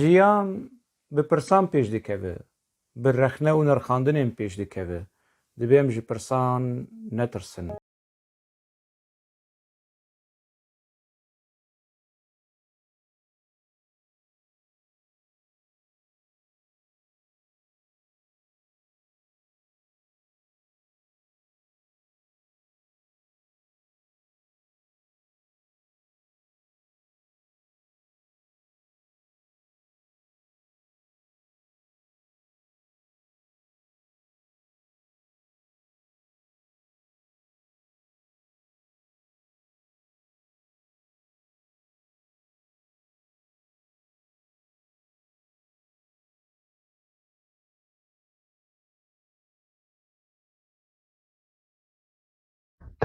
jiyan bi pirsan pêş dikeve, bi rexne û nirxandinên pêş dikeve. Divê em ji pirsan netirsin.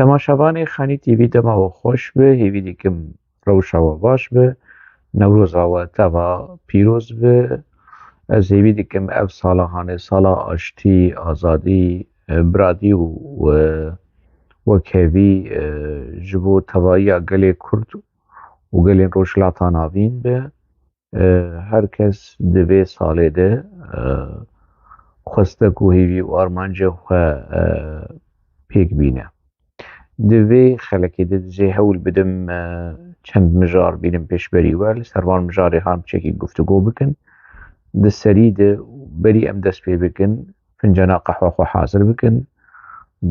تەماشەبانێ خانی تیڤی دەماوە خۆش بێ هیوی دیکەم ڕەوشاوە باش بێ نەورۆزاوە تەوا پیرۆز بێ ez hêvî dikim ev sala hane sala aştî, azadî, biradî û wekhevî ji bo tevaiya gelê Kurd û gelên Rojhilata Navîn be. Her kes di vê salê de xwestek û hêvî û armanca xwe pêk bîne. Di vê xelekê de dicê hewl bidim çend mijar bînin pêşberî we li ser van mijarê han çekî guftugû bikin. Di serî de berî em dest pê bikin, fincana qehwa xwe hazir bikin,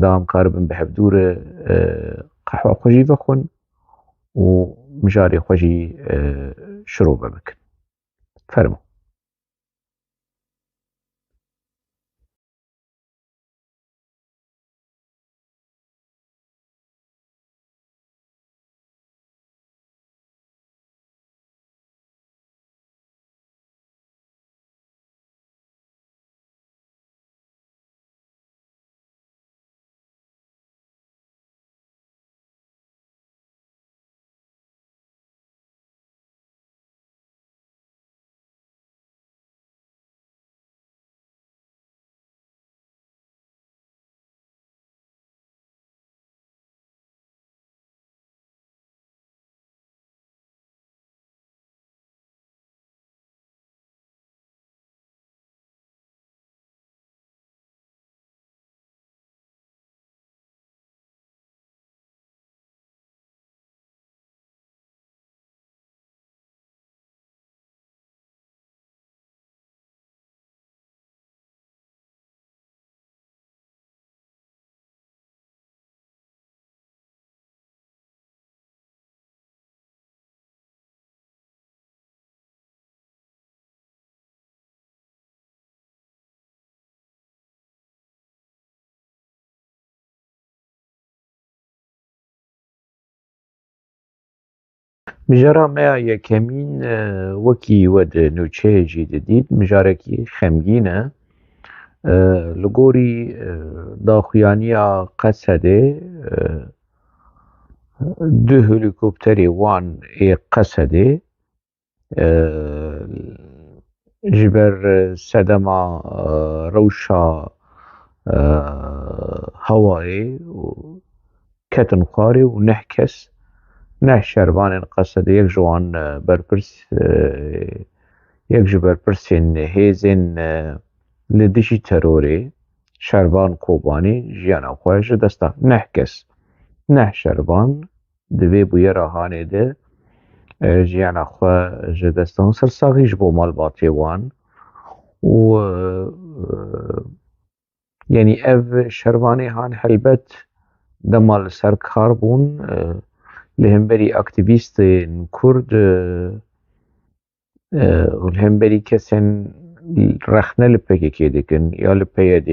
da em karibin bi hevdûre qehwa xwe jî vexwin û mijarê xwe jî şirobe bikin. Fermo. Mijara me ya yekemîn wekî we di nûçeyê jî didît mijarekî xemgîn e. Li gorî daxuyaniya Qesedê du helîkopterê wan ê Qesedê ji ber sedema rewşa hewayê ketin xwarê û neh kes neh şervanên Qesedê yek ji wan yek ji berpirsên hêzên li dijî terorê şervan Kobanî jiyana xwe ji desta neh kes neh şervan di vê bûyera hanê de jiyana xwe ji destan sersaxî ji bo malbatê wan û yenî ev şervanê han helbet dema li ser kar bûn li hemberî aktivîstên Kurd û li hemberî kesên rexne li PKK dikin ya li PYD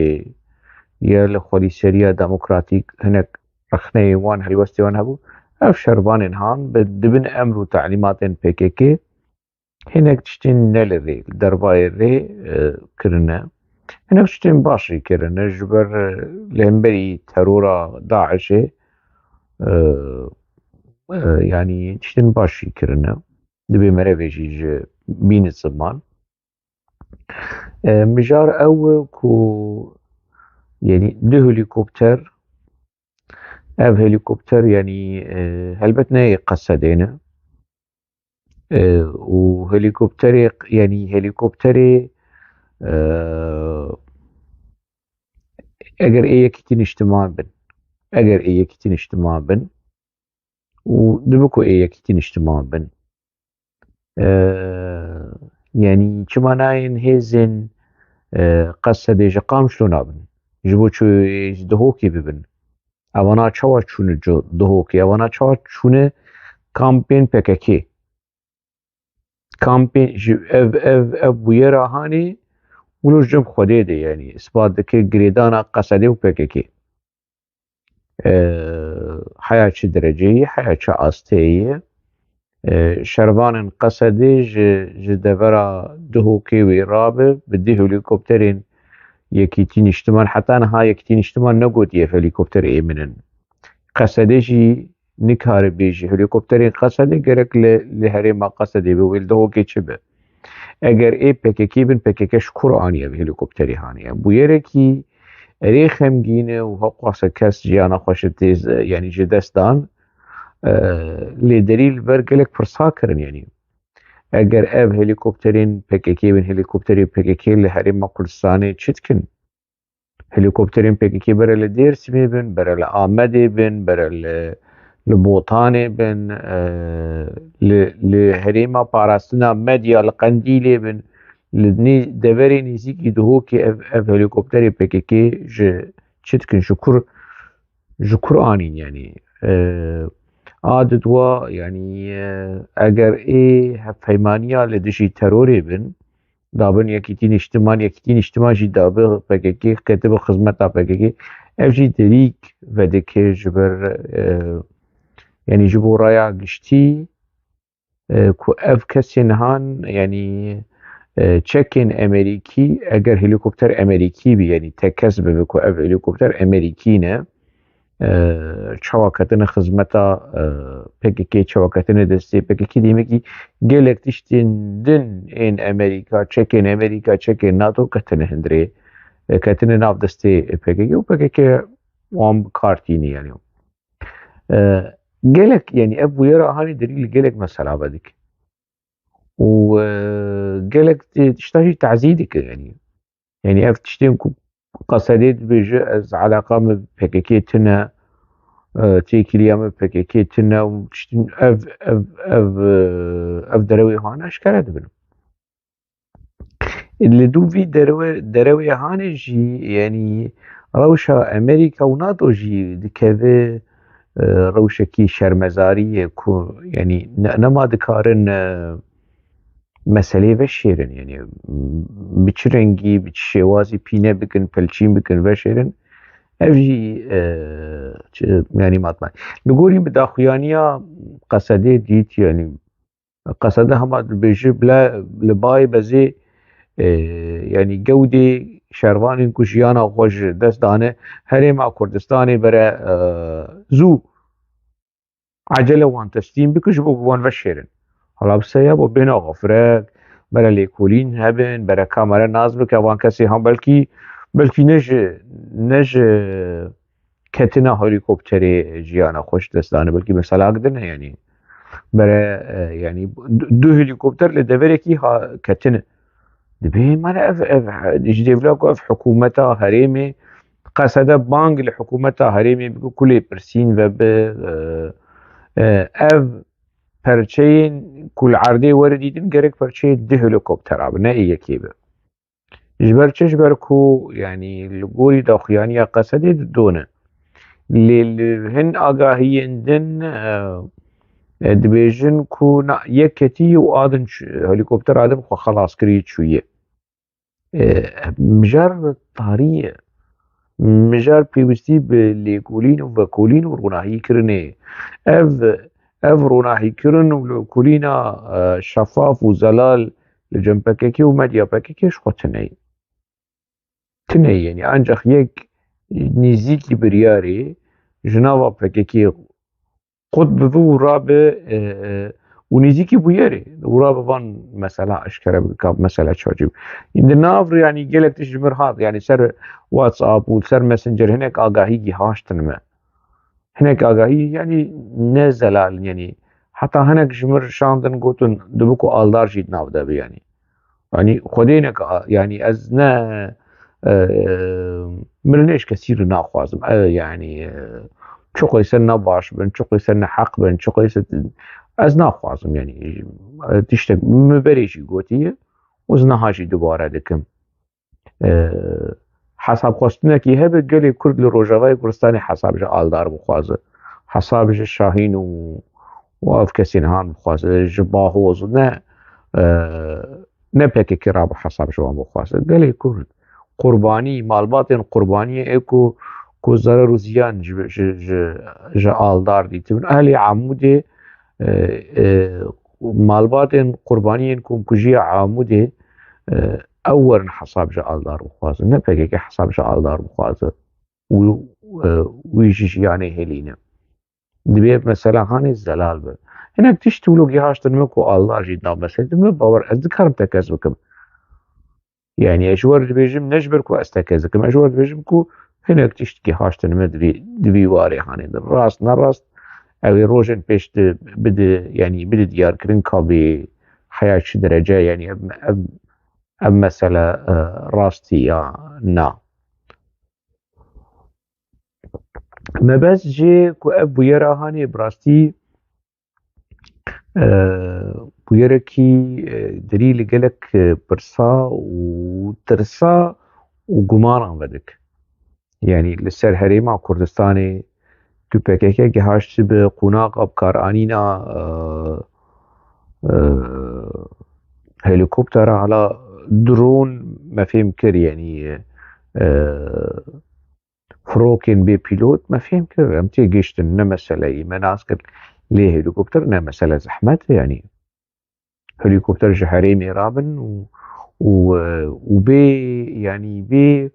ya li Xwedîseriya Demokratîk hinek rexneyên wan helwestê wan hebû ev şervanên han dibin emr û teelîmatên PKK hinek tiştên ne li rê li derbayê rê kirine hinek tiştên baş jî kirine ji ber li hemberî terora Daişê yanî tiştên baş jî kirine divê merevê jî ji bînin ziman. Mijar ew ku yenî du helîkopter ev helîkopter yenî helbet neyê Qesedê ne وهليكوبتري يعني هليكوبتري اگر ایەکیتین اجتماع بن اگر ایەکیتین اجتماع بن و دبکو ایەکیتین اجتماع بن يعني چما ناين هێزن قەسەدێ ji قام شلو nabin ji bo dihokê bibin ewana çawa çûne dihokê ewana çawa çûne kampên PKK kampên ji ev bûyera hanê wilo ji cem Xwedê de yani ispat dike girêdana qesedê û PKK heya çi dereceyê heya çi asteyê şervanên qesedê ji devera dihokê wê rabe bi dî helîkopterên yekîtîn nîştiman heta niha yekîtîn nîştiman negotiye helîkopter êminin qesedê jî nikare bêje helîkopterên qesedê gerek li herêma qesedê bi wê li dihokê çi be eger ê PKK bin PKK ji kur aniye bi helîkopterê haniye bûyerekî erê xemgîn e û heqwasa kes jiyana xwe ji têz yani ji dest dan lêderî li ber gelek pirsa kirin yani eger ev helîkopterên PKK bin helîkopterê PKK li herêma Kurdistanê çi dikin helîkopterên PKK bere li Dêrsimê bin bere li Amedê bin bere li Botanê bin li herêma parastina Medya li Qendîlê bin li deverê nêzîkî dihokê ev helîkopterê PKK ji çi dikin ji kur anîn yani a didwa yani eger ê hevpeymaniya li dijî terorê bin dabin yekîtîn nîştiman jî dabe PKK ketibe xizmeta PKK ev jî derîk vedike ji ber yani ji bo raya giştî ku ev kesên han yani çekên Emerîkî eger helîkopter Emerîkî bî yani tek kes bibe ku ev helîkopter Emerîkî ne çawa ketine xizmeta PKK çawa ketine destê PKK demekî gelek tiştên din ên Emerîka çekên Emerîka çekên NATO ketine hindirê ketine nav destê PKK û PKK wan bi kar tîne yani gelek yani ev bûyera hanê derî li gelek mesela vedik û gelek tişta jî tezî dike yani ev tiştên ku qesedê dibêje ez eleqam bi PKK tune têkiliya me PKK tune û tiştîn ev derewê hane eşkere dibin li dû vî derewê hanê jî yani rewşa Emerîka û NATO jî dikeve rewşekî şermezariyê ku yani nema dikarin meselê veşêrin yani bi çi rengî bi çi şêwazî pîne bikin pelçîn bikin veşêrin ev jî yani matmay li gorî bi daxuyaniya qesedê dît yani qesede hema dibêje bila li bayê bezê yani gewdê şervanên ku jiyana xwe ji dest dane herêma Kurdistanê bere zû ecele wan teslîm bike ji bo wan veşêrin hala bi seya bo bêhna xwe bere lêkolîn hebin bere kamera naz bike wan kesê han belkî ne ji ketina helîkopterê jiyana xwe ji dest dane belkî mesela gidine yani bere yani du helîkopter li deverekî ketine dibê mane ev ji dêvila ku ev hikûmeta herêmê qesede bang li hikûmeta herêmê bike ku lê pirsîn vebe ev perçeyên ku li erdê were dîtin gerek perçeyê di helîkoptera be ne yekê be ji ber çi ji ber ku yani li gorî daxuyaniya qesedê didone lê hin agahiyên din dibêjin ku yek ketî û adin helîkoptera din xwe xelas kirî çûye mijar tarîye mijar pêwîstî bi lêkolîn û vekolîn û ronahîkirinê ev ronahîkirin û lêkolîna şefaf û zelal li cem PKK û medya PKK ji xwe tune yani ancak yek nêzîkî biryarê ji nava PKK qut bibe û rabe û nêzîkî bûyerê û rabe van mesela eşkere bike mesela çacî di nav yani gelek tişt ji mir hat yani ser WhatsApp û ser Messenger hinek agahî gîhaştin me hinek agahî yani ne zelal yani حتى هناك جمر شاندن قوتن دبكو آلدار جيد نافده بي يعني خودينك يعني أزنا مرنيش كثير ناخوازم يعني çok sen baş ben çok sen hak ben çok sen az naxwazim yani tiştek müberêjî gotiye uz niha jî dubare dikim hesabxwestinekî hebe gelê Kurd li Rojavayê Kurdistanê hesab ji Aldar bixwaze hesab ji Şahîn û ev kesên han bixwaze ji Bahoz ne PKK ra bi hesab ji wan bixwaze gelê Kurd qurbanî malbatên qurbaniyê ê ku zarar û ziyan ji Aldar dîtibin ehlê Amûdê malbatên qurbaniyên komkujiya Amûdê ew werin hesab ji Aldar bixwazin ne PKK hesab ji Aldar bixwaze û wî ji jiyanê hêlîne dibe mesela hanê zelal be hinek tişt wilo gihaştin me ku Aldar jî nameselî me bawer ez dikarim tekez bikim yani ez ji we re dibêjim ne ji ber ku ez tekez dikim ez ji we re dibêjim ku hinek tişt gihaştin me divî warê hanê de rast nerast ew ê rojên pêş bide yani bide diyarkirin ka bê heya çi derece yani ev mesele rastî ya na me bez jê ku ev bûyera hanê bi rastî bûyerekî dirî li gelek pirsa û tirsa û gumanan vedik yani li ser herêma Kurdistanê ku PKK gihaştî bi qunaqa bikaranîna helikoptera hala drone me fêm kir yani firokên bê pîlot me fêm kir em tê gihîştin ne meseleyê me nas kir lê helikopter ne mesele zehmet yani helikopter ji herêmê rabin û bê yani bê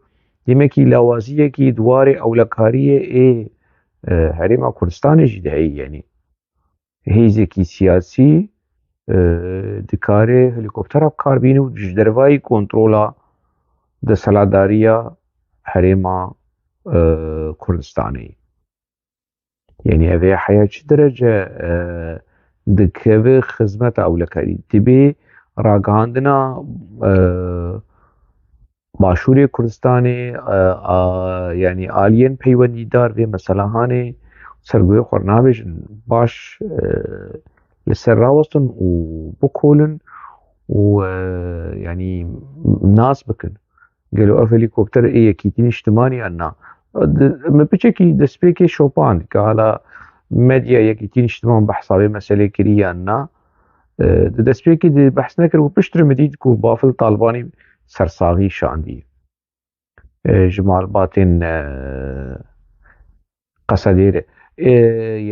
yemekî lawaziyekî dwarê ewlekariyê ê herêma Kurdistanê jî de heye yani hêzekî siyasî dikare helikoptera bikarbîne û ji dervayî kontrola deselatdariya herêma Kurdistanê yani ev ê heya çi derece dikeve xizmeta ewlekarî dibe ragihandina başûrê Kurdistanê yani aliyên peywendîdar vê meselehanê sergoyê xwe nabêjin baş li ser rawestin û bikolin û yani nas bikin gelo ev helîkopter ê yekîtîn îjtimanî ya na me piçekî destpêkê şopand ke hala medya yekîtîn îjtiman bi hesabê meselê kirî ya na di destpêkê de behs nekir û piştre me dît ku Bafil Talibanî sersaxî şandî ji malbatên Qesedê re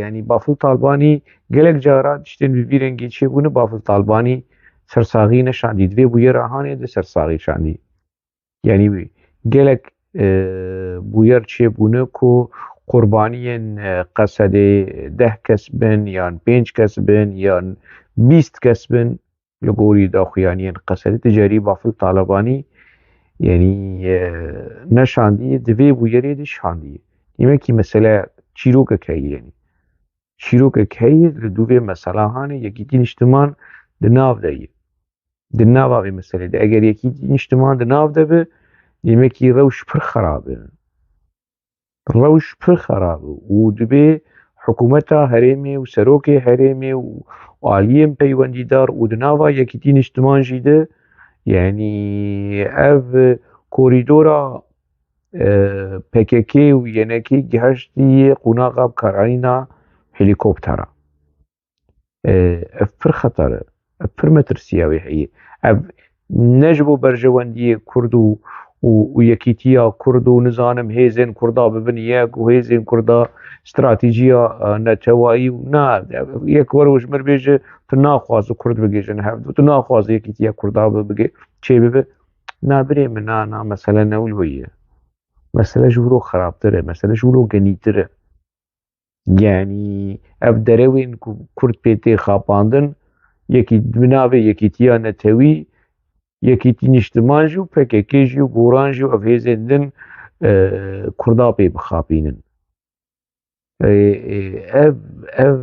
yani Bafil Talibanî gelek caran tiştên bi vî rengî çêbûne Bafil Talibanî sersaxî neşandî divê bûyera hanê de sersaxî şandî yani gelek bûyer çêbûne ku qurbaniyên Qesedê 10 kes bin yan 5 kes bin yan 20 kes bin li gorî daxuyaniyên Qesedê ticarî Bafil Talibanî yani neşandiye divê bûyerê de şandiye yemekî mesela çîrokek heye yani çîrokek heye li dûvê meselehanê yekîtîn îjtiman di nav de ye di nava vê meselê de eger yekîtîn îjtiman di nav de be yemekî rewş pir xerab e rewş pir xerab e û dibe hikûmeta herêmê û serokê herêmê û aliyên peywendîdar û di nava yekîtîn îjtiman jî de yani ev korîdora PKK û yenekî gihaştiye qunaqa bikaranîna helîkoptera ev pir xeter e ev pir metirsiya wê heye ev ne ji bo berjewendiyê Kurd û yekîtiya Kurd û nizanim hêzên Kurda bibin yek û hêzên Kurda stratîjiya netewayî û na yek were ji mir bêje tu naxwazî Kurd bigêjin hev tu naxwazî yekîtiya Kurda çê bibe na birê min na mesele ne wî ye mesele ji wilo xerabtir e mesele ji wilo genîtir e yani ev derewên ku Kurd pê tê xapandin yekî bi navê yekîtiya netewî yekîtîn îjtiman jî û PKK jî û goran jî û ev hêzên din Kurda pê bixapînin ev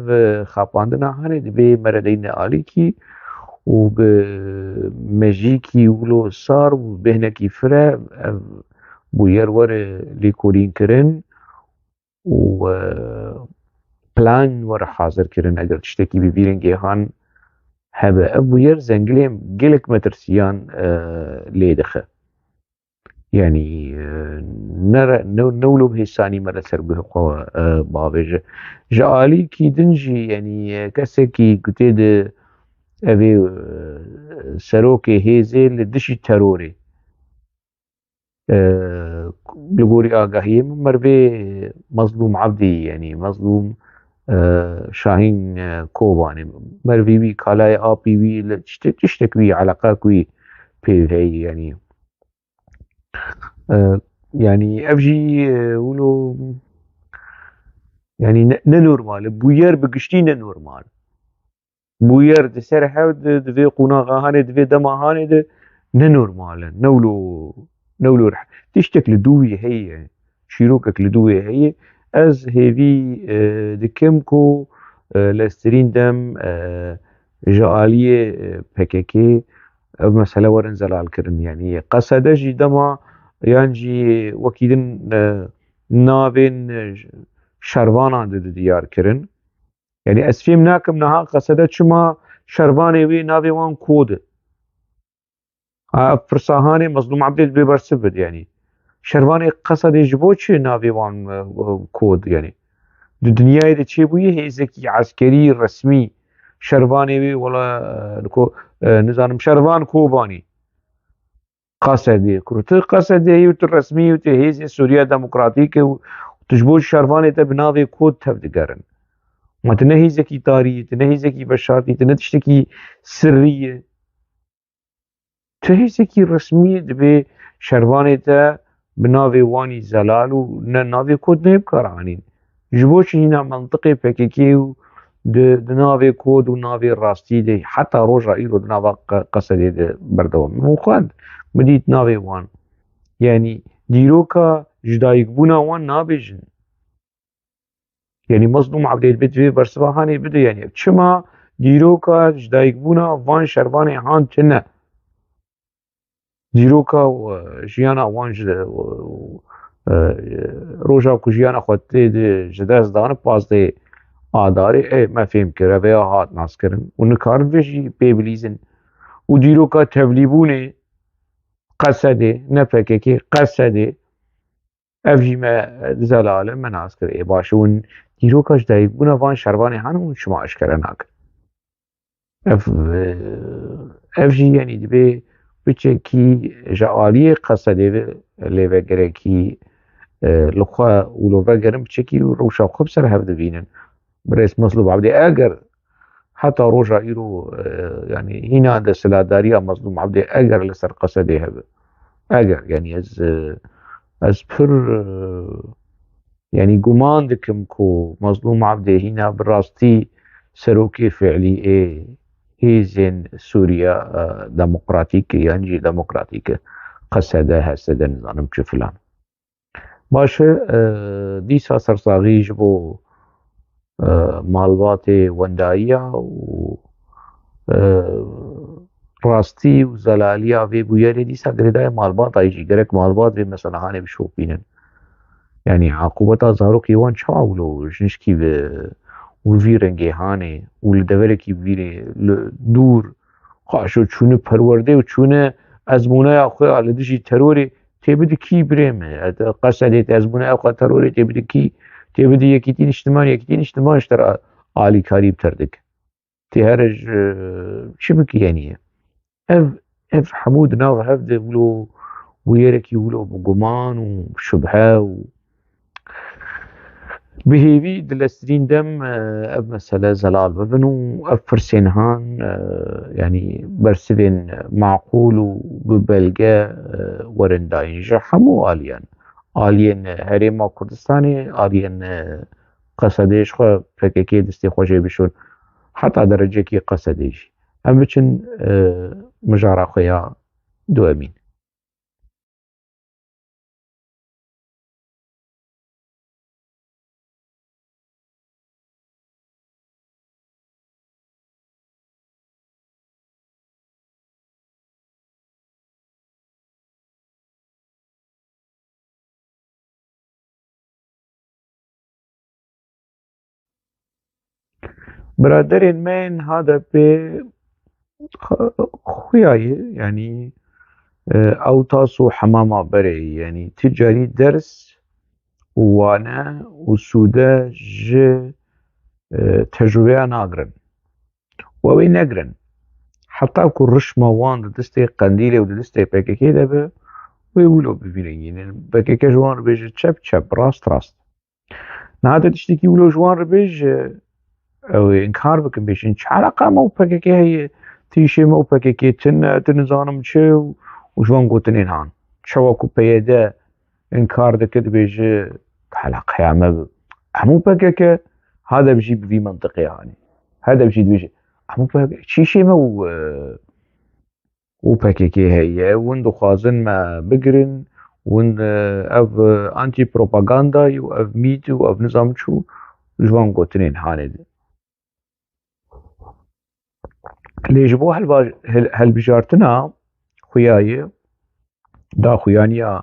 xapandina hanê divê meredeyîne alîkî û bi mejîkî wilo sar û bêhnekî fire ev bûyer were lêkolînkirin û plan were hazirkirin eger tiştekî bi vî rengêhan hebe. Ev bûyer zengilên gelek metirsiyan lê dixe. Yani ne wilo hêsanî me li ser guhê xwe bavêje. Ji alîkî din jî yani kesekî ku tê di evê serokê hêzê li dijî terorê li gorî agahiyê min merivê Mezlûm Ebdî yani Mezlûm Şahîn Kobanî merivî wî kalayê apî wî li tiştek wî eleqek wî pê heye yani yani ev jî wilo yani ne normal e. Bûyer bi giştî ne normal. Bûyer di ser hev de divê qonaxa hanê divê dema hanê de ne normal e. Ne wilo tiştek li dû wî heye çîrokek li dû wê heye ez hêvî dikim ku lestirîn dem ji aliyê PKK ev mesele werin zelalkirin yani qesede jî dema yan jî wekî din navên şervanan de diyarkirin yani ez fêm nakim niha qesede çima şervanê wê navê wan kod e. Ev pirsa hanê Mezlûm Ebdî divê bersiv bide yani. Şervanê qesedê ji bo çi navê wan kod yani. Di dinyayê de çêbûye hêzekî eskerî resmî şervanê wê wela nizanim Şervan Kobanî qesedê kur tu qesedê yê tu resmî û tu hêzên Sûriya Demokratîk e û tu ji bo şervanê te bi navê kod tev digerin. Ma tu ne hêzekî tarî tu ne hêzekî veşartî tu ne tiştekî sirrî ye. Tu hêzekî resmî divê şervanê te bi navê wanî zelal û ne navê kod neyê bikare anîn. Ji bo çi hîna mentiqê PKK û di navê kod û navê rastî de heta roja îro di nava qesedê de berdewam min xwend min dît navê wan yani dîroka jidayîkbûna wan nabêjin. Yani Mezlûm Ebdî divê bersiva hanê bide yani çima dîroka jidayîkbûna van şervanê han tune dîroka jiyana wan ji roja ku jiyana xwe tê ji dest dan pazdê adarê me fêm kir ev ê hat naskirin û nikarin vê jî pê bilîzin û dîroka tevlîbûnê qesedê ne PKK qesedê ev jî me zelal e me nas kir ê baş e hûn dîroka jidayîkbûna van şervanê henin hûn çima eşkere nakin. Ev jî yani divê biçekî ji aliyê qesedê ve lêvegerekî li xwe wilo vegerin biçekî rewşa xwe bi ser hev dibînin. Birêz Mezlûm Ebdî eger heta roja îro yani hîna desthilatdariya Mezlûm Ebdî eger li ser qesedê hebe eger yani ez pir yani guman dikim ku Mezlûm Ebdî hîna bi rastî serokê feilî ê hêzên Sûriya Demokratîk yan jî Demokratîk e qesede hesede nizanim çi filan. Baş e dîsa sersaxî ji bo malbatê wendayiya û rastî û zelaliya vê bûyerê dîsa girêdayê malbatayê jî gerek malbat vê mesela hanê bişopînin. Yani eqûbeta zarokê wan çawa wilo jinskî û vî rengê hanê û li deverekî vîrê li dûr xaşo çûne perwerdê û çûne ezmûneya xwe li dijî terorê tê bide kî birê me qesedê te ezmûneya xwe terorê tê bide kî tê bide yekîtîn îçtiman yekîtîn îçtiman ji te re alîkarî bi ter dike. Tê here çi bikî yani ev hemû di nav hev de wilo bûyerekî wilo bi guman û şubhe û bi hêvî di lestirîn dem ev mesele zelal bibin û ev pirsên han yani bersivên maqûl û bi belge werin dayîn ji hemû aliyan. Aliyên Herêma Kurdistanê, aliyên qesedê ji xwe PKK destê xwe jê bişon heta derecekî qesedê jî. Em biçin mijara xwe ya duhemîn. برادرين من هذا خوياي يعني او تاسو حمامة بري يعني تجاري درس وانا وسودا ج تجربة ناقرن ووي نقرن حتى اكو رشمة وان دستي قنديلة ودستي بككي دبا ويولو ببينين يعني بككي جوان ربيج تشب راست نهاتا تشتكي ولو جوان ربيج او انكار بكن بيش انش علاقة مو بككي هي تيشي مو بككي تنزانم تشو وجوان قوتنين هان شواكو بيدا انكار دكت بيج حلقة يا مو بككي هذا بجي بفي منطقي يعني هذا بجي مو بككي شيشي مو وبككي هي وندو خازن ما بقرن وند اف انتي بروباغندا يو اف ميت و اف نظام شو جوان قوتنين هاني ليش بو هالبجارتنا خوياي دا خويانيا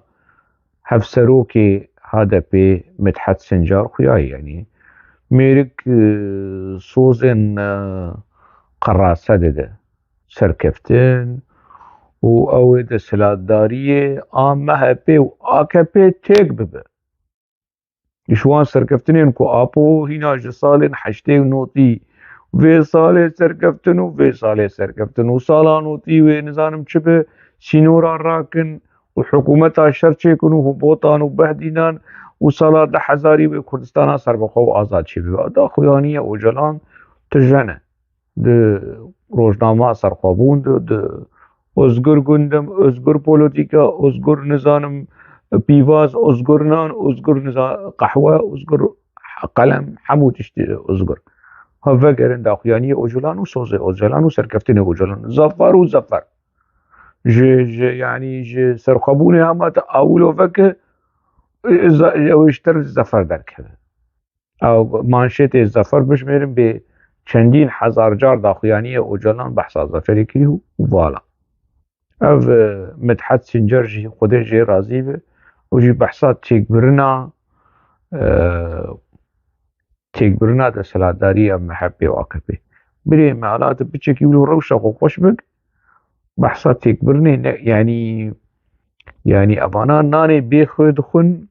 هفسروكي هذا بي مدحت سنجار خوياي يعني ميرك صوزن قراسة ده سركفتن و اويد سلادارية آمها بي و آكا تيك ببه شوان سركفتنين كو آبو هنا جسالين حشتي ونوتي في سالي سركفتن وفي سالي سركفتن وسالا نوتي ونزانم چبه سينورا راكن وحكومتا شرچيكن وهبوطان وبهدينان وسالا 10,000 وكردستانا سربخو وآزاد شبه دا خويانية وجلان تجنه ده روجنامه سرخوابون ده özgür gündem, özgür politika, özgür nizanım بيفاز özgür نان özgür قهوة özgür قلم حمو تشتي özgür هفكرن داخيانية أوجلان وصوزي أوجلان وسركفتين أوجلان زفر وزفر يعني سرخبوني هما أولو فك ويشتر الزفر در كذا أو مانشيت الزفر بشميرن ب چندین هزار جار داخيانية أوجلان بحثا زفري كريهو وفوالا اف مدحت سنجر جي خودش جي راضي به وجي بحثات تيك برنا ده سلاداري ام محبي واقفي بري معلات بچك يولو روشة خوش بك بحثات تيك برني يعني ابانا ناني بيخد خن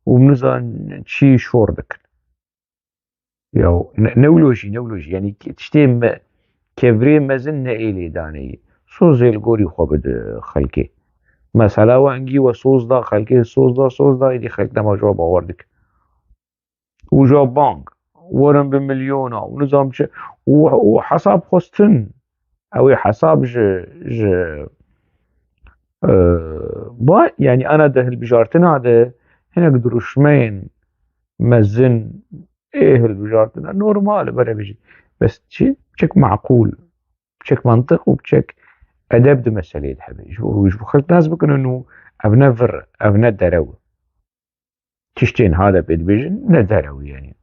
ومنزان شي شور دك يو نولوجي يعني تشتي كفري مزن نئيلي داني سوزي الگوري خوبد خلقي مثلا وانجي وسوز دا خلقي سوز دا ايدي خلق نما جواب آوردك وجا بانك ورن بمليونا ونظام وحساب خستن او حساب با يعني انا ده البجارتنا ده هنا قدرشمين مزن ايه البجارتنا نورمال برا بيجي بس بشك معقول بشك منطق وبشك ادب ده مسألة حبيش وش بخلت ناس بكن انه ابنا درو تشتين هذا بيدبيجن ندرو يعني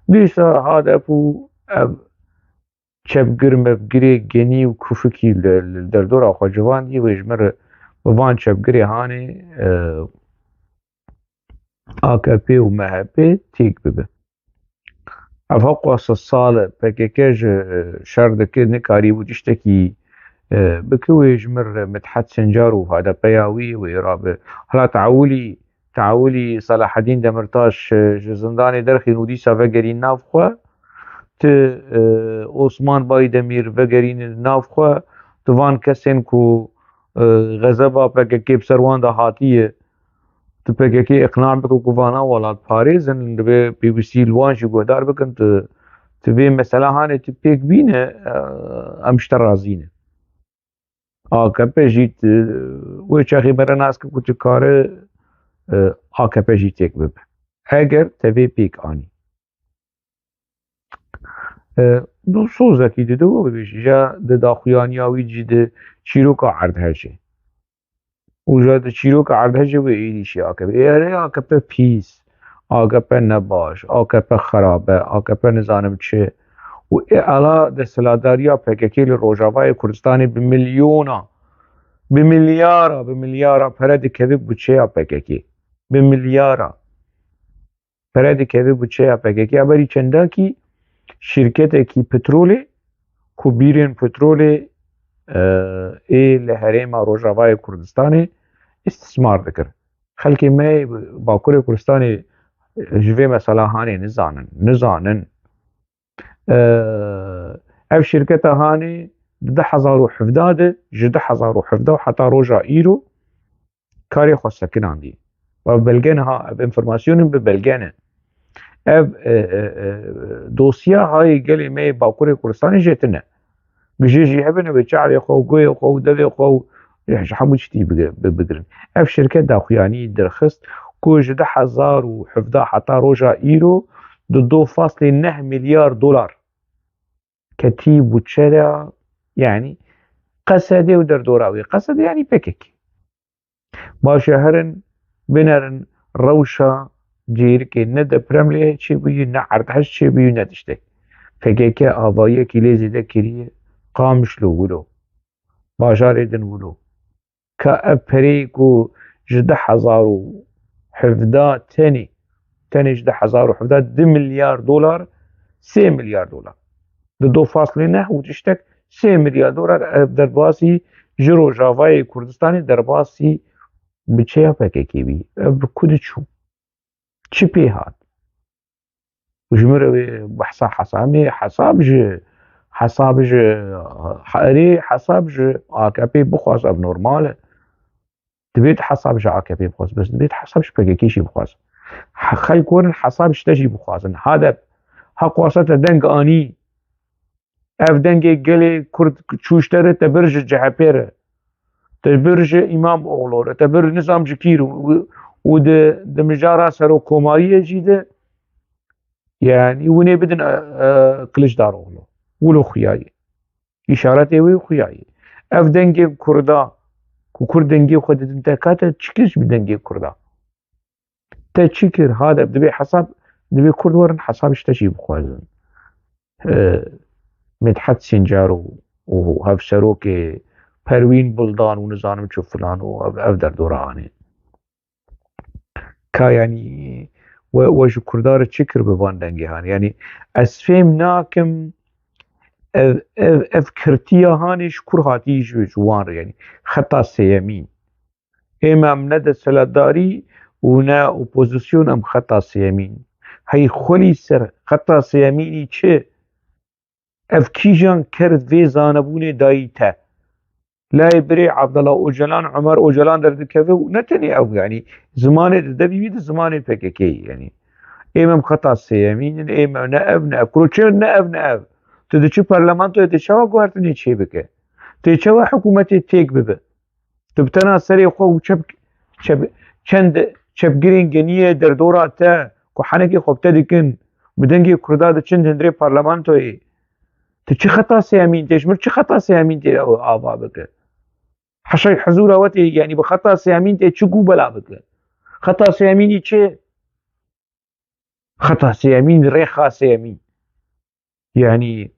ليس هذا بو چبگر مبگری گنی و کوفکی در دور آخوا جوان دی و اجمر بوان چبگری هاني AKP و MHP تيك ببه افاق واسه الصالة بكيكاج شردكي نكاري وتشتكي بكوي اجمر مدحت سنجار وهذا بياوي وإرابة هلا تعولي صلاح الدين دمرتاش زنداني درخي نوديسا فقرين نافخوا عثمان بايدمير فقرين نافخوا توان كسين كو غزبا بكيكي بسروان دا هاتيه تبكيكي اقناع بكو كوفانا ولاد باريزن بي بي سي الوان شو قدار بكن تبي مسألة هاني تبيك بينا امشتر رازينه AKP جيت وچاخي برناس كو تكار AKP جيتك بب اگر تبي بيك اني دو سوزكي دو بيش جا داخيانياوي جيد چيروكا عردهجي وجا چيروكا عردهجي ويدي شي AKP ايه AKP بيس AKP نباش AKP خرابه AKP نزانم چه و اعلا دستلاداریا پککی لروجاوای کردستانی بمليارا پرد کبی بچه پککی بمليارا پرد کبی بچه پککی ابری چندا کی شركتێکی پترۆلێ کو بیرên petrolê ê li Herêma Rojavayê Kurdistanê îstismar dikir. Xelkê me Bakurê Kurdistanê ji vê mesela hanê nizanin. Ev şirketa hanê di 2017 de ji 2017 heta roja îro karê xwe sekinandî. Ev belge niha, ev informasyonên bi belge ne. Ev dosya hayê gelê me Bakurê Kurdistanê jê tune. Bijî jî hebin wê çavê xwe û goyê xwe û devê xwe û ji hemû tiştî bigirin. Ev şirket daxuyanî dirxist ku ji 2017 heta roja îro di 2.9 milyar dolar ketî bûçera yani Qesedê û derdora wê. Qesedê yani PKK. Başa herin binerin rewşa cêrikê ne deprem lê çêbûyî, ne erdhej çêbûyî, ne tiştek. PKK avayiyekî lê zêde kiriye, Qamişlo wilo, bajarê din wilo. Ka ev pereyê ku ji 2017 tenê ji 2017 2 milyar dolar, 3 milyar dolar. Di 2.9 û tiştek 3 milyar dolar ev derbasî ji Rojavayê Kurdistanê derbasî bi çêya PKK bî. Ev bi ku diçû? Çi pê hat? Ji mir wê behsa hesamê hesab ji herê hesab ji AKP bixwaz ev normal e. Dibêt hesab ji AKP bixwaz, bes dibêt hesab ji PKK jî bixwaz. Xelk werin hesab ji te jî bixwazin. Hadeb heqwasa te deng anî. Ev dengê gelê Kurd çûşterê te bir ji CHP re, te bir ji İmamoğlu re, te bir Nizam ji kîr û di mijara serokkomariyê jî de yani hûnê bidin Kılıçdaroğlu. Wilo xuyayê. İşaretê wê xuyayê. Ev dengê Kurda ku Kurd dengê xwe didin te ka te çi kir ji dengê Kurda? Te çi kir? Hadeb dibê Kurd werin hesab ji te jî bixwazin. Midhet Sincar û hevserokê Perwîn Buldan û nizanim çi filan û ev derdora anê. Ka yanî we ji Kurda re çi kir bi van dengê hanê? Yani ez fêm nakim ev kirtiya hanê ji kur hatî ji wan re yani xeta sêyemîn. Êm em ne desthilatdarî û ne opozîsyon em xeta sêyemîn. Hey xwelî ser xeta sêyemînî çi? Ev kîjan kerd vê zanebûnê dayî te? Layê birê Abdullah Öcalan, Ömer Öcalan derdikeve û ne tenê ew yani zimanê di devî wî di zimanê PKK'yê yani. Êm em xeta sêyemînin, êm ne ev ne ev. Kuroçê ne ev ne ev. Tu diçî parlamentoyê tu çawa guhertinê çê bike? Tu çawa hikûmetê têk bibe? Tu bi tena serê xwe û çend çepgirên geniyê derdora te ku henekê xwe bi te dikin bi dengê Kurda diçin hindirê parlamentoyê. Tu çi xeta sêyemîn tê? Ji mir çi xeta sêyemîn tê ava bike? Heşê hezûra we tê yani bi xeta sêyemîn tê çi gû bela bike? Xeta sêyemînî çi? Xeta sêyemîn rêxa sêyemîn. Yani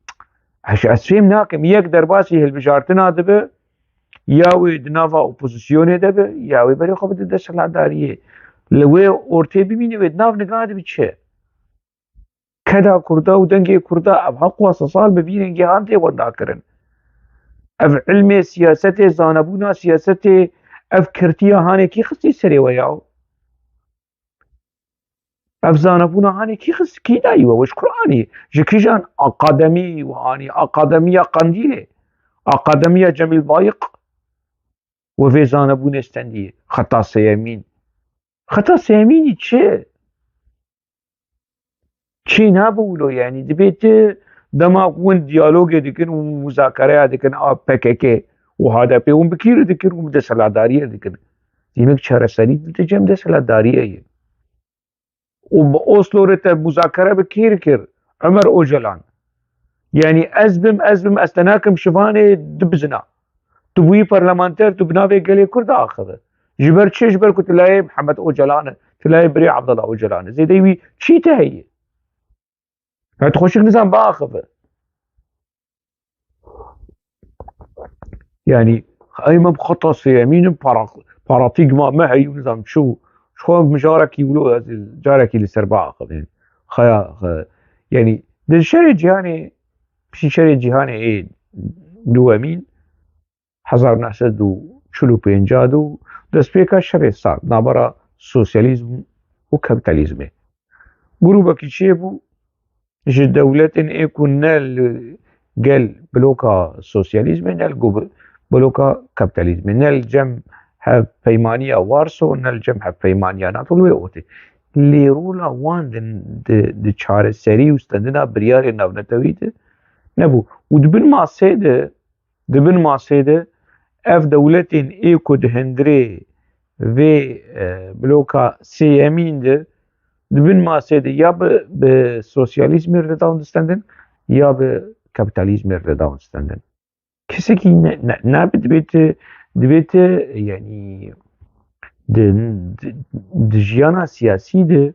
ez fêm nakim yek derbasî hilbijartina dibe ya wê di nava opozîsyonê de be ya wê berê xwe bide desthilatdariyê. Li wê ortê bimîne wê di nav niga dibe çi? Keda Kurda û dengê Kurda ev heqwasa sal bi vî rengî han tê wendakirin. Ev ilmê siyasetê, zanebûna siyasetê, ev kirtiya hanê kî xistî serê we ya? Ev zanebûna hanê kî dayî we? Ji Kur'anî? Ji kîjan akademî û anî akademiya Qandîlê, akademiya Cemîl Bayık we vê zanebûnê stendiyê. Xeta sêyemîn. Xeta sêyemînî çi? Çi nabe wilo yani dibêt dema hûn diyalogê dikin û muzakereya dikin a PKK û HDP hûn bi kî re dikin û bi desthilatdariyê dikin. Dîmek çareserî dide cem desthilatdariyê ye. û bi Oslo re te muzakere bi kî kir? Ömer Öcalan. Yani ez bim ez te nakim şivanê dibizina. Tu bûyî parlamenter, tu bi navê gelê Kurd de axive. Ji ber çi? Ji ber ku tu layê Mihemed Öcalan e, tu layê birê Abdullah Öcalan e. Zêdeyî wî çî te heye? Tu xweşik nizam biaxive. Yani êm em xeta sêyemînin paratîgma me heye û nizam çû. Ji xwe mijarekî wilo ez carekî li ser biaxivin. Xeya yani در شر جیهانی پشی شر جیهانی دوامین 1945 دەستپێکە شەڕێ سات نابەرە سۆسیالیزم و کەپیتالیزمێ گروبەکی چێ بوو ji dewletên êku ne li gel bloka sosyalîzmê ne li bloka kapitalizmê ne li cem hevpeymaniya Warsaw ne li cem hevpeymaniya NATO li wê otê lêrola wan di çareserî û stendina biryarê navnetewî de nebû û dibin masê de ev dewletên êku di hindirê vê bloka sêyemîn de dibin masê de ya bi sosyalîzmê redawin distendin ya bi kapitalizmê redawin distendin. Kesekî nabe dibête yanî di jiyana siyasî de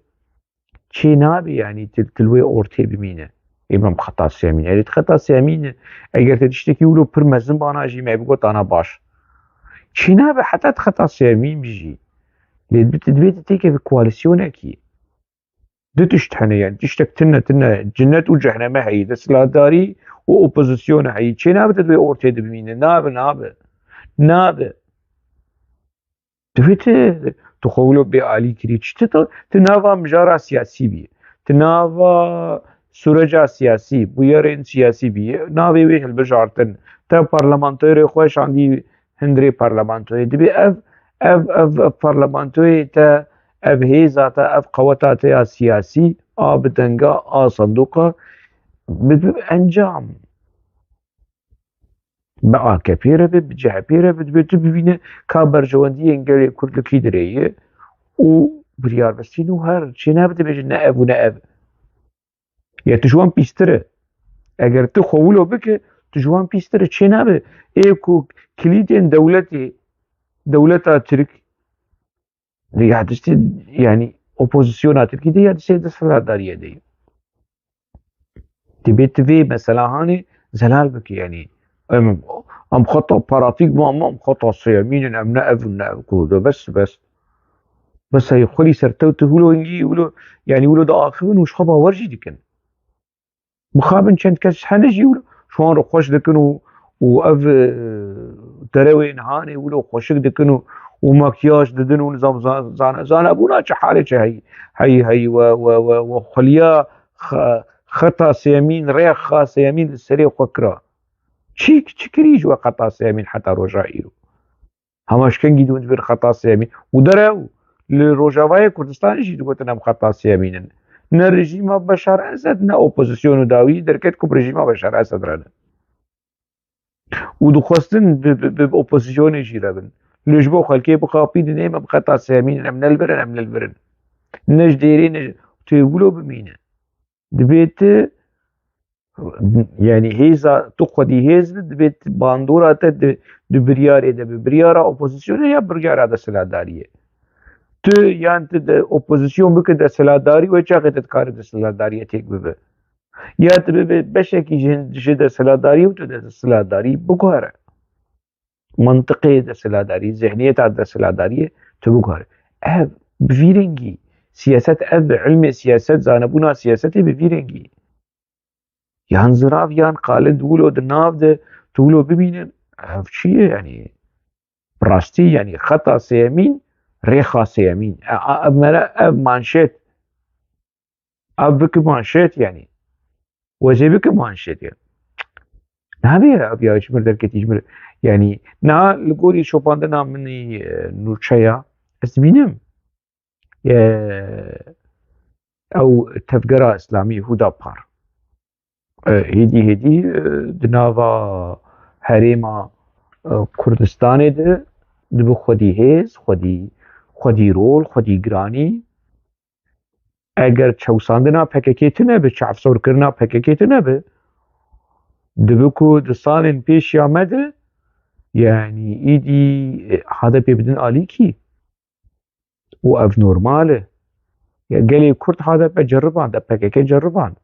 çê nabe yanî til wê ortê bimîne. Êmem xeta sêyemîn. Erê ti xeta sêyemîn eger te tiştekî wilo pir mezin bana jî me bigot ana baş. Çê nabe heta ti xeta sêyemîn bî jî. Lê dibête têke bi koalîsyonekî. Du tişt hene yani tiştek tine cennet û cehenneme heyî desthilatdarî û opozisyona heyî çê nabe te divê ortê de bimîne nabe divête tu xwe wilo bêalî kirî çi ti nava mijara siyasî bî ti nava süreca siyasî bûyerên siyasî bî navê wê hilbijartin te parlamentoyerê xwe şandî hindirê parlamentoyê dibê ev parlamentoyê te ev hêza te ev qeweta te ya siyasî a bi denga a sendoqa bi encam bi AKP re bi CHP re bi tu bibîne ka berjewendiyên gelê Kurd li kî dirê ye û biryarbestîn û her çê nabe dibêjin ne ev û ne ev ya tu ji wan pîstir e eger tu xwe wilo bike tu ji wan pîstir e çê nabe êku kilîdên dewleta Tirk ya diştê yanî opozisyona Tirkî de ya diştê desthilatdariyê de dibêt vê meselahanê zelal bike yanî em xeta parafîk mam em xeta sêyemîn in em ne ev û ne ev ku bes heyî xwelî ser te tu wilo hingî wilo yanî wilo diaxivin û ji xwe bawer jî dikin bixabin çend kes hene jî wilo ji wan re xweş dikin û ev derewên hanê wilo xweşik dikin û makyaj didin û nizam zanebûna çi halê çi heyî we xweliya xeta sêyemîn rêya xa sêyemîn li serê xwe kira çi kirî ji we xeta sêyemîn heta roja îro hemaşkengî dibin divê xeta sêyemîn û derew li Rojavayê Kurdistanê jî digotin em xeta sêyemîn in ne rejîma Beşar Esed ne opozisyon û dawî derket ku bi rejîma Beşar Esed re ne û dixwestin bi opozisyonê jî re bin li ji bo xelkê bixapînin êm em xeta sêyemîn in em ne li birin ne ji dêrê ne tu yê wilo bimîne dibête yanî hêza tu xwedî hêz bi dibêt bandora te di biryarê de bi biryara opozisyonê ya biryara desthilatdariyê tu yan tu de opozisyon bike desthilatdarî wê çaxê te dikarî desthilatdariyê têk bibe ya tu bibe beşekî ji desthilatdarî û tu desthilatdarî biguhere mantiqê desthilatdarî zihniyeta desthilatdariyê tu biguhere ev bi vî rengî siyaset ev ilmê siyaset zanebûna siyasetê bi vî rengî yan zirav yan qalind wilo di nav de tu wilo bibînin ev çi ye yanî bi rastî yanî xeta sêyemîn rêxa sêyemîn ev mere ev manşet ev bike manşet yanî wezê bike manşet ye nabe ev ya ji mir derketî ji mir yanî na li gorî şopandina minî nûçeya ez dibînim ew tevgera İslamî Hudapar hêdî di nava herêma Kurdistanê de dibe xwedî hêz xwedî rol xwedî giranî eger çewsandina PKK tune bi çavsorkirina PKK tune bi dibe ku di salên pêşiya me de yanî êdî HDP bidin alîkî û ev normal e ya gelê Kurd HDP ceriban de PKK ceriban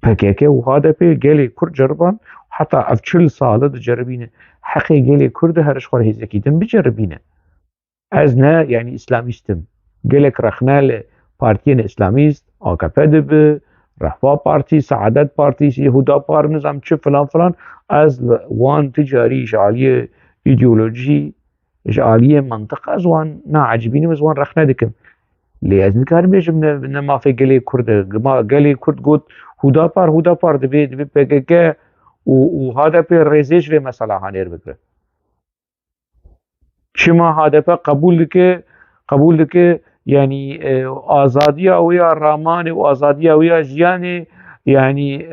PKK û HDP gelê Kurd ceriban heta ev 40 sal diceribîne heqê gelê Kurd her ji xwe re hêzekî din biceribîne ez ne yanî îslamîst im gelek rexne li partiyên îslamîst AKP dibe رفاه بارتي سعادت بارتي هدا بار نظام چه فلان فلان از وان تجاري جعالية ايديولوجي جعالية منطق از وان ناعجبيني از وان رخنا دكم ليه از نكار بيجم ما في قلي كرد ما قلي كرد قلت هدا بار دبي PKK وهذا بي ريزيش في مسألة هانير بكره شما هذا قبول لك يعني آزادی ويا رامان وآزادی ويا جياني يعني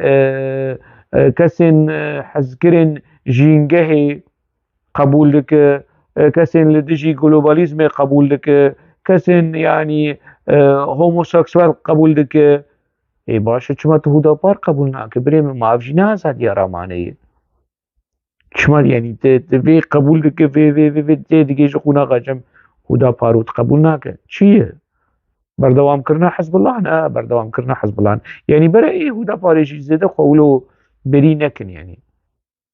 كسن حزكرن جينجهي قبول لك كسن لدجي جلوباليزم قبول لك كسن يعني هوموسيكسوال قبول لك اي باشا شما تهودا بار قبول ناك بريم ما افجينا آزادی رامانه شما يعني في قبول لك في دیگه جخونا غاجم هودا باروت قبول ناك چیه بردوام كرنا حزب الله نه بردوام كرنا حزب الله يعني برا ايه هودا باريجي زيده قولو بري نكن يعني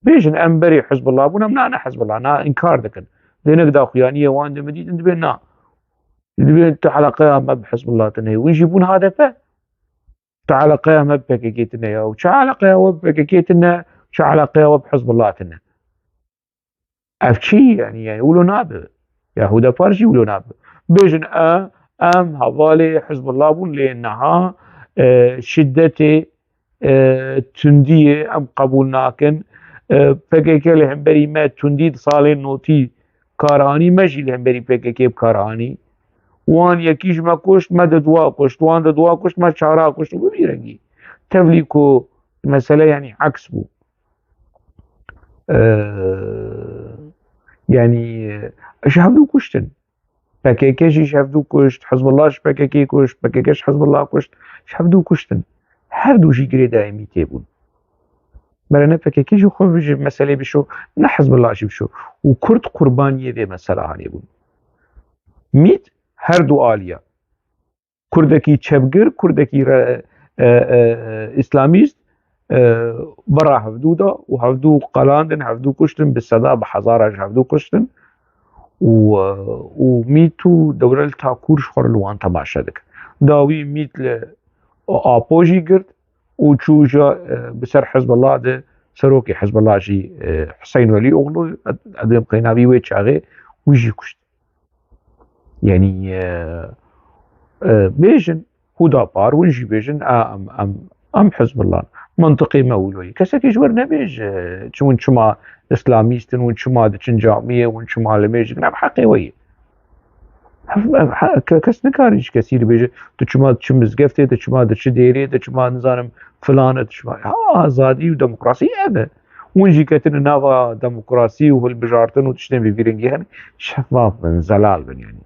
بيجن ام بري حزب الله بونا منا حزب الله نا انكار دكن لينك دا خيانيه وان دمديد انت بينا تعالى قيام بحزب الله تنهي ويجيبون هدفه تعالى قيام بكيكيتنا وتعالى قيام بكيكيتنا تعالى قيام بحزب الله تنه افشي يعني يقولوا ناب يهودا بارجي يقولوا ناب بيجن ام حوالي حزب الله بون لانها شدتي تندية ام قبول ناكن PKK لهم بري ما تنديد صالين نوتي كاراني ماشي لهم بري PKK بكاراني وان يكيش ما كشت ما ددوا كشت وان ددوا كشت ما شعرا كشت وبيرنجي تفليكو مسألة يعني عكس بو يعني شهدوا كشتن PKK شهدوا كشت حزب الله PKK كشت PKK حزب الله كشت شهدوا كشتن هر دو جي جري دائمي تيبون برنا PKK جو خوش مسألة بشو نه حزب الله بشو وكرد قربانية في مسألة هاني بون ميت هر دو آلية كردكي چبگر كردكي اسلاميست برا هفدودا وهفدو قلاندن هفدو كشتن بالصدا بحزارة هفدو كشتن وميتو دولة التاكور شخور الوان تماشا دك داوي ميت آبوجي قرد وچوجا بسر حزب الله ده سروكي حزب الله جي حسين ولي اغلو ادم قينابي ويتشاغي ويجي كشت يعني بيجن هودا بار ونجي بيجن ام حزب الله منطقي مولوي كسكي جور نبيج چون شما اسلاميستن وان شما دچن جامعه وان شما لميج ناب حقي وي كس نكاريش كثير بيجي تشما تشمزقفتي تشما دچ ديري تشما نظام فلان تشما آزادي وديمقراطيه ابا ونجي كتن نافا ديمقراطي والبجارتن وتشتم بفيرنجي يعني شفاف من زلال بن يعني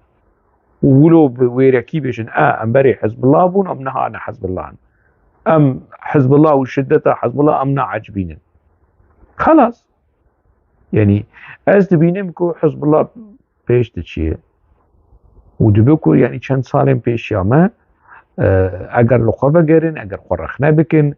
وولو ويركي بيجن ام بري حزب الله بون ام نهانا حزب الله ام حزب الله وشدته حزب الله ام عجبين خلاص يعني از دبينم كو حزب الله بيش تشيه ودبكو يعني چند سالين بيش ياما اگر لخوة گرن اگر خورخنه بكن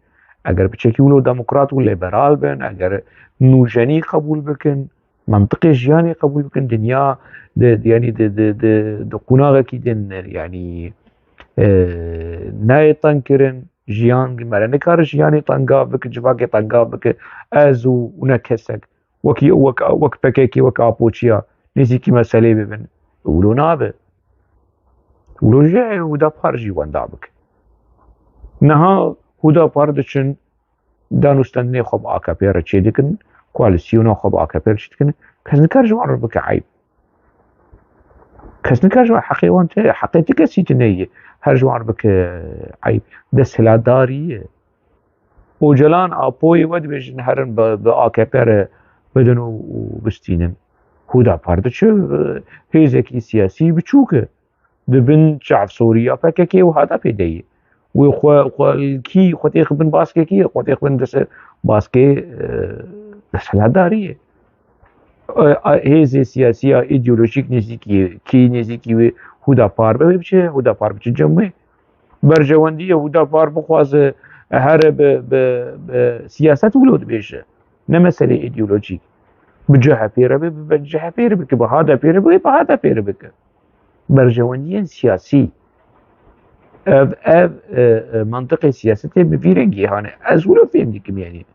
اگر بچكي ولو ديمقراط و ليبرال بن اگر نوجني قبول بكن منطقي جياني قبول بكن دنيا يعني د قناغه كي دن يعني ناي تنكرن جيان مرة نكار جياني تنقا بك جواكي تنقا بك ازو ونكسك وك بكيكي وك ابوچيا نزيكي مسألة ببن ولو نابه ولو جاي هدا بار جيوان دابك نها هدا بار دچن دانوستنه خب AKP را چه دکن کواليسيون خب AKP را چه دکن کس نکار جوان رو بك عيب کس نکار جوان حقي وانت حقيتي كسي تنيه هر جوان بك عيب دس هلاداري وجلان ابوي ود بيجن هرن AKP را بدنو وبستينم هدا بار دچ هيزكي سياسي بچوكه دبن شعب سوريا PKK وهذا بيدي وكي خوتيخ بن باسكي خوتيخ بن دس باسكي دس هلاداري هيزي سياسية ايديولوجيك نزيكي كي نزيكي هدا بار بچه هدا بار بچه جمعه برجواندية هدا بار بخواز هر بسياسات ولود بيشه نمسألة ايديولوجيك بجهة بيره بجهة بيره بك بهذا بيره بهذا بيره بك برجواندية سياسي اف منطقة سياسته بفيرنجي هاني از ولو فهم ديكم يعني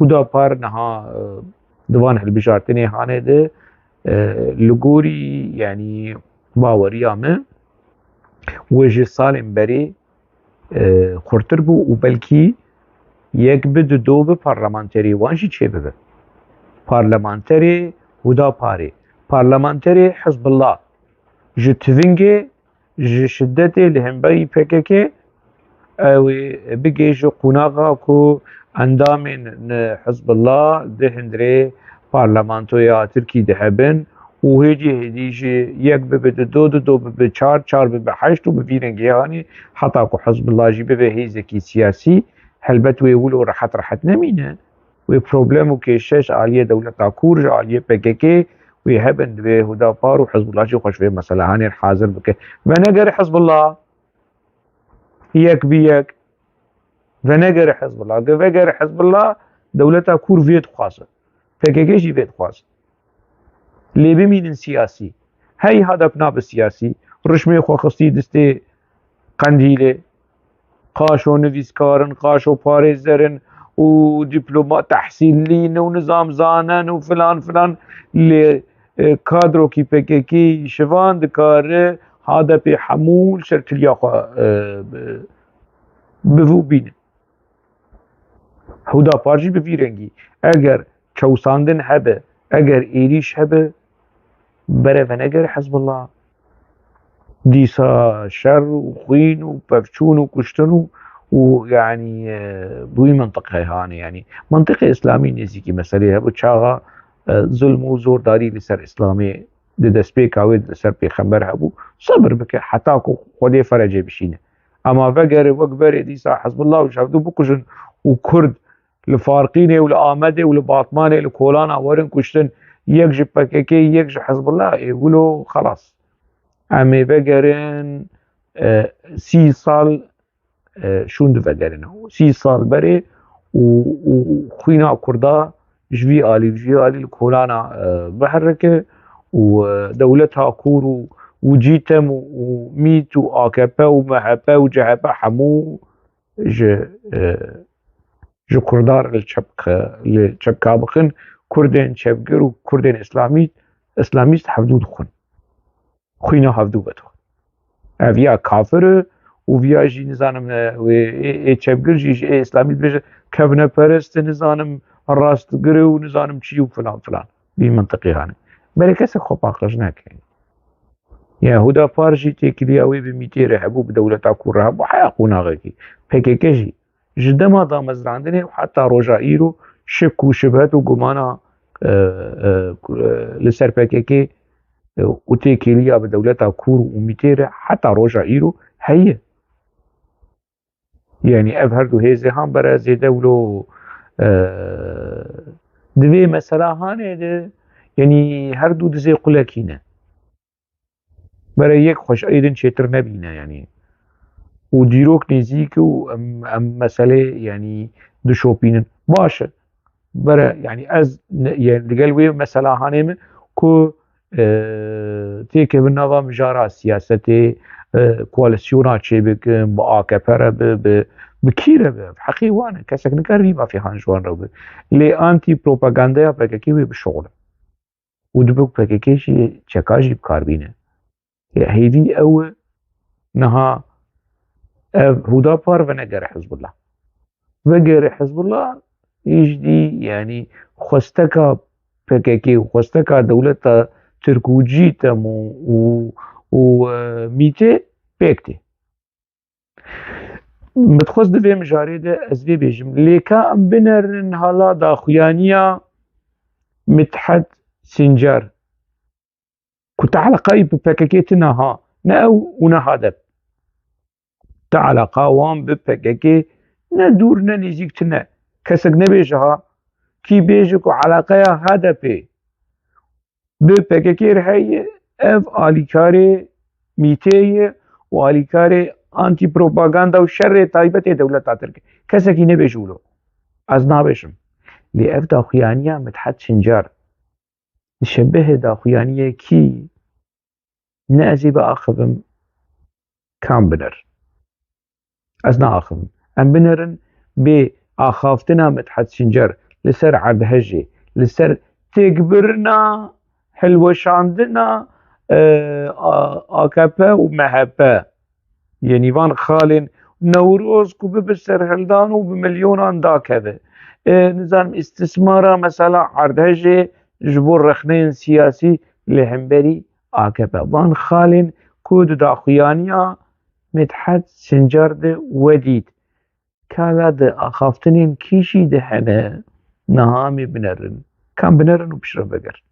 هدا بار نها دوان هالبجارتني هاني ده لغوري يعني باوريا من وجه سالم بري خورتر بو و بلكي يك بد دو به پارلمانتری وانجي چه ببه پارلمانتری هدا پاري پارلمانتری حزب الله ji tivingê ji şiddetê li hemberî PKK ew ê bigê ji qunaxa ku endamên Hizbullah di hindirê parlamentoya Tirkî de hebin û hêdî hêdî jî yek bibe di do bibe çar, çar bibe heşt û bi vî rengî hanî heta ku Hizbullah jî bibe hêzekî siyasî helbet wê wilo rehet nemîne wê problem û kêşeş aliyê dewleta Kûr ji aliyê PKK wê hebin divê Hudapar û Hizbullah jî xweş vê meselehanê hazir bike venegere Hizbullah yek bi yek venegere Hizbullah vegere Hizbullah dewleta Kûr vê dixwaze PKK jî vê dixwaze lê bimînin siyasî hey hedef nabe siyasî rişmê xwe xistî distê Qendîlê qaşo nivîskarin qaşo parêzerin û dîplomat tehsîllîn û nizam zanin û filan filan lê kadrokî PKK şivan dikare hedefê hemû şerkiliya xwe bivû bîne Hudapar jî bi vî rengî eger çewsandin hebe eger êrîş hebe bere venegere Hizbullah dîsa şer û xwîn û pevçûn û kuştin û yani bi wî mintiqe hanê yani mintiqê İslamî nêzîkî meselê hebû çaxa zulm û zordarî li ser İslamê di destpêka wê li ser pêxember hebû sebir bike heta ku Xwedê ferecê bişîne ama vegere wek berê dîsa Hizbullah û çavdû bikuşin û Kurd li Farqînê û li Amedê û li Batmanê li Kolana werin kuştin yek ji PKK yek ji Hizbullah ê wilo xelas em ê vegerin 30 sal şûn divegerin 30 sal berê û xwîna Kurda ji vî alî li Kolana biherike û dewleta Kûr û Cîtem û Mît û AKP û MHP û CHP hemû ji Kurdan li çepka bixin Kurdên çepgir û Kurdên İslamîst hevdû dixwin xwîna hevdû vedixwin ev ya kafir e û viya jî nizanim ê çepgir jî ê İslamîst bêje kevneperest e nizanim rastgir e û nizanim çî û filan filan vî mintiqê hane berê kesek xwe paqij neke ya Hudapar jî têkiliya wê bi Mîtê re hebû bi dewleta Kûr re hebû heya qunaxekî PKK jî ji dema damezrandinê û heta roja îro şik û şibhet û gumana li ser PKK û têkiliya bi dewleta Kûr û Mîtê re heta roja îro heye yani ev her du hêzê han bere zêde wilo di vê meselehanê de yani her du dizê qulekî ne bere yek xweş êdin çêtir nebîne yani û dîrok nêzik û em meselê yani dişopînin baş e bere yani ez digel wê meselehanê min ku têkevin nava mijara siyasetê koalîsyona çêbikin bi AKP re bi kî re be heqî wan e kesek nikare vî bafê ji wan re be lê antî propagandaya PKK wê bişoxile û dibe PKK jî çeka jî bikarbîne hêvî ew e niha ev Hudapar venegere Hizbullah vegere Hizbullah îjî yani xwesteka PKK û xwesteka dewleta Tirk û Cîtem û Mîtê pêk tê bi dixwest di vê mijarê de ez vê bêjim lê ka em binerin hala daxuyaniya Mithed Sincar ku teeleqayî bi PKK tune ha ne ew û ne hedef teeleqa wan bi PKK ne dûr ne nêzik tune kesek nebêje ha kî bêje ku eleqeya hedefê bi PKK re heye ev alîkarê Mîtê ye û alîkarê antîpropaganda û şerê taybetê dewleta Tirk e kesekî nebêje wilo ez nabêjim lê ev daxuyaniya Mithed Sincar dişebihê daxuyaniyekî ne ez ê biaxivim كان بنر از ناخذ ام بنرن بآخافتنا مدحت سنجر لسر عدهجي لسر تكبرنا حلوشاندنا آكابا ومهبا يعني فان خالن نوروز كو ببسر هلدان وبمليونان دا كذا نظام استثمارا مثلا عردهجي جبور رخنين سياسي لهمبري آكابا فان خالن كود داخويانيا مدحت سنجر ده وديد كالا ده آخافتنين كيشي ده هنه نهامي بنرن كان بنرن وبشرا بقر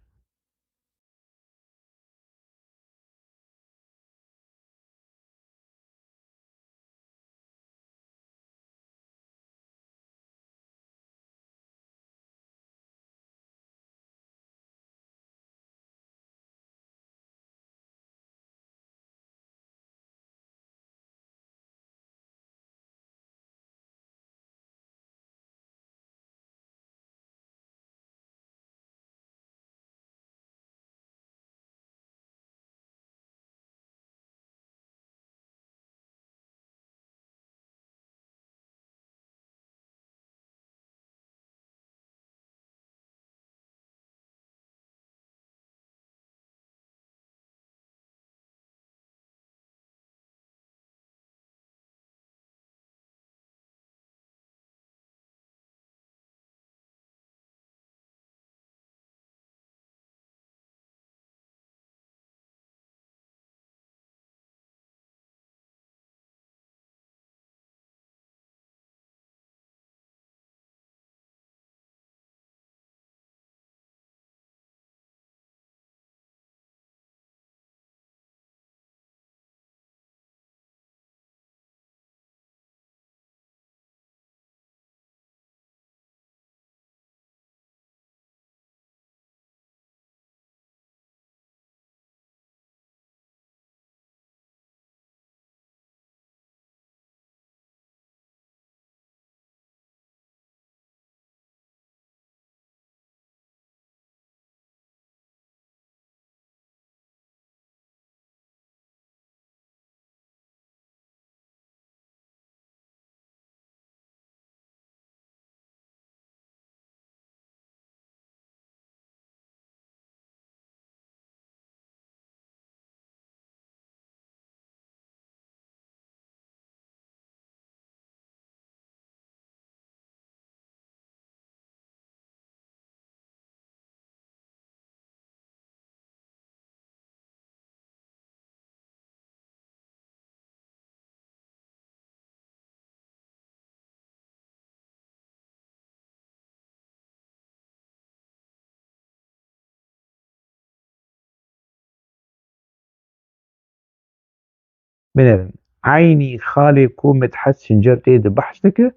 بنرن عيني خالي كو مدحت سنجر تيد بحثك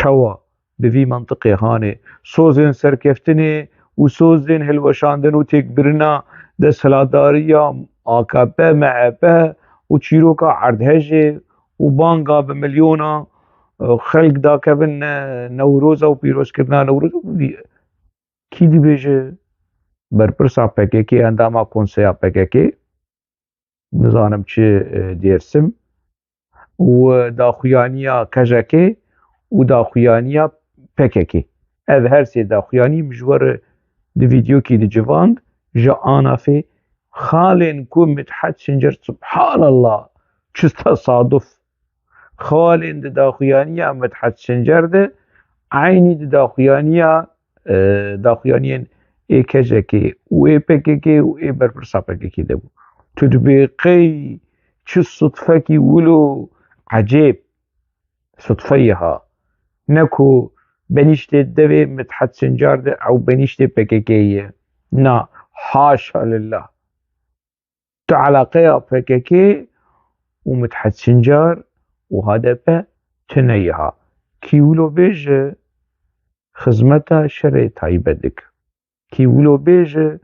كوا بفي منطقة هاني سوزن سركفتني وسوزن هلوشاندن وتكبرنا ده سلاداريا آكابا معبا وتشيروكا عردهجي وبانقا بمليونا خلق دا كبن نوروزا وبيروز كرنا نوروزا كي دي بيجي برپرسا PKK انداما كونسيا PKK نزانم چه ديرسم وداخويانيا كجاكي وداخويانيا PKK ev her sê daxuyanî mijwar di vîdyokê di civand ji anafê xalên ku Midhet Sincer subhanallah çi tesaduf xalên di daxuyaniya Midhet Sincer de aynî di daxuyaniya daxuyaniyên ê kejekê û ê PKK û ê berpirsa PKK de bû. Tu dibê qey çi sudfekî wilo ecêb sudfeyê ha ne ku benîştê devê Midhet Sincar de ew benîştê PKK'yê ye. Na haşa lillah. Tu eleqeya PKK û Midhet Sincar û HDP tune ye ha. Kî wilo bêje xizmeta şerê taybet dik. Kî wilo bêje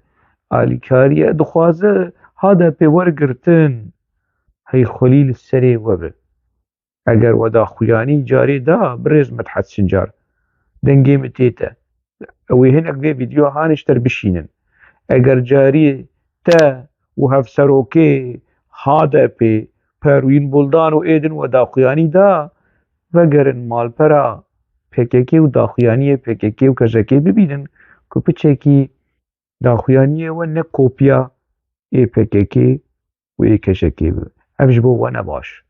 alîkariya dixwaze HDP wergirtin hey xwelî li serê we be. Eger we daxuyanî carê da birêz Midhet Sincar dengê min tê te. Ew ê hinek vê vîdyohan ji te re bişînin. Eger carî te û hevserokê HDP پروین بولدان و ایدن و داخویانی دا وگرن مالپرا PKK و داخویانی PKK و کجکی ببینن که پچکی داخویانی و نه کوپیا ای PKK و ای کجکی بو افش بو و نباش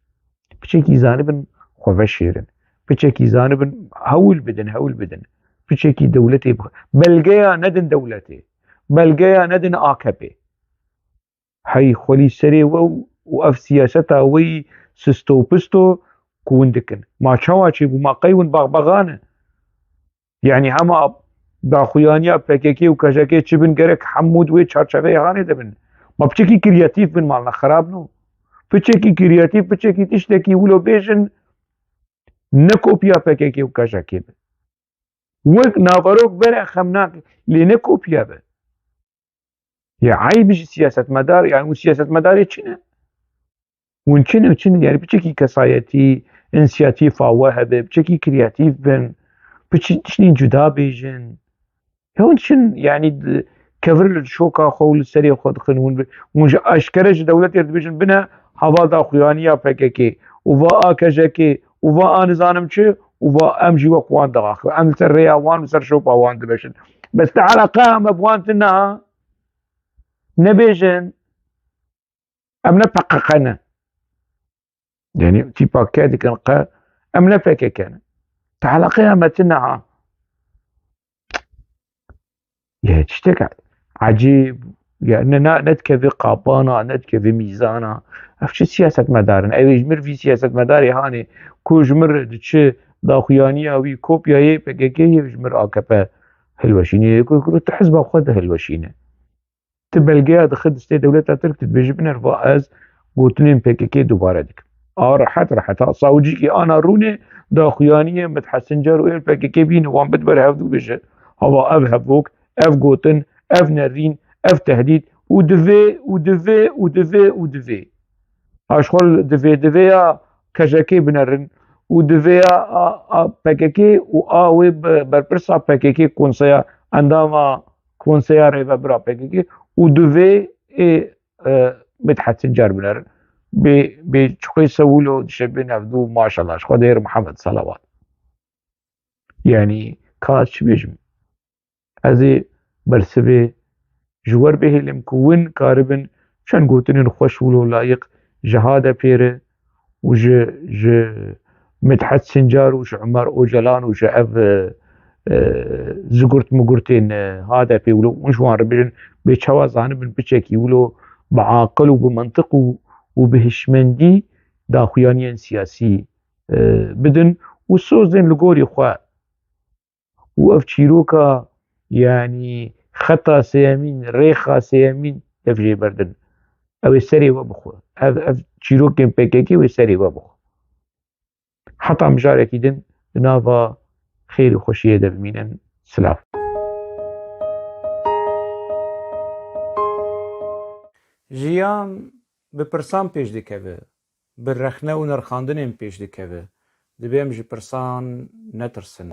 پچکی زانبن خواه شیرن پچکی زانبن هول بدن پچکی دولتی بلگیا ندن دولتی بلگیا ندن آکبه هاي خولي سري و اف سياستا وي سستو بستو كوندكن ما شواچي ما قيون بغبغانه يعني هما داخويانيا PKK و كجكي چبن گرك حمود و چارچوي هانه دبن ما بچكي كرياتيف بن مالنا خراب نو بچكي كرياتيف بچكي تشتكي ولو بيجن نكوبيا PKK و كجكي وك نافروك بره خمناك لنكوبيا به يا عيب سياسة مدار يعني وسياسة مدار چنه ونچنه يعني بچكي كسايتي انسياتيف واهبه بچكي كرياتيف بن بچنين جدا بيجن هون چن يعني كفر الشوكا خول سري خود خنون ونج اشكرج دولت بيجن بنا هوا دا خوانيا PKK وفا كجكي وفا نظام چه وفا امجي وقوان داخل ام سريا وان سر شوبا وان دبشن بس تعالى قام بوانتنا نبيجن ام نبققنا يعني تي باكادي كان قا ام نفك كان تعالى قيامتنا يا تشتكى عجيب يعني ندكفي قابانا ندكفي ميزانا افش سياسة مدارن اي جمر في سياسة مداري هاني كو جمر دتش داخيانية وي كوبيا يي بكيكي جمر اكبا هلوشيني كو تحزب خد هلوشينه تبلغيا دخل ستي دولتها ترك تبجبن رفاز بوتنين PKK دوباره ديك راحت صاوجيكي انا روني داخيانية متحسن جارو PKK بين وان بدبر هفدو بجه هوا اف هفوك اف جوتن اف نرين اف تهديد ودفي اشغل دفي كجاكي بنرن ودفي PKK وآوي بربرسا PKK كونسيا عندما كونسيا ريفا برا PKK ودفي متحسن جار بنرن بشخي سولو دشبين افدو ما شاء الله شخو دير محمد صلوات يعني كاش بيجم ازي برسبي جوار به المكون كاربن شان قوتنين خوش ولو لايق جهادة بيره وج متحسن جار وش عمر اوجلان وش اف زقرت مقرتين هذا في ولو مشوان ربجن بيتشوا زانبن بچكي ولو بعاقل وبمنطق وبهشمندي داخويانيا سياسي بدن وسوزن لغوري خوا وأف تشيروكا يعني خطا سيامين ريخا سيامين تفجي بردن أو السري وبخوا أف تشيروكين PKK والسري وبخوا حتى مجارك يدن نافا خير وخوشية دبمينا سلاف جیان به پرسان پیش دکوه به رخنه و نرخاندنین پیش دکوه دبیم جی پرسان نترسن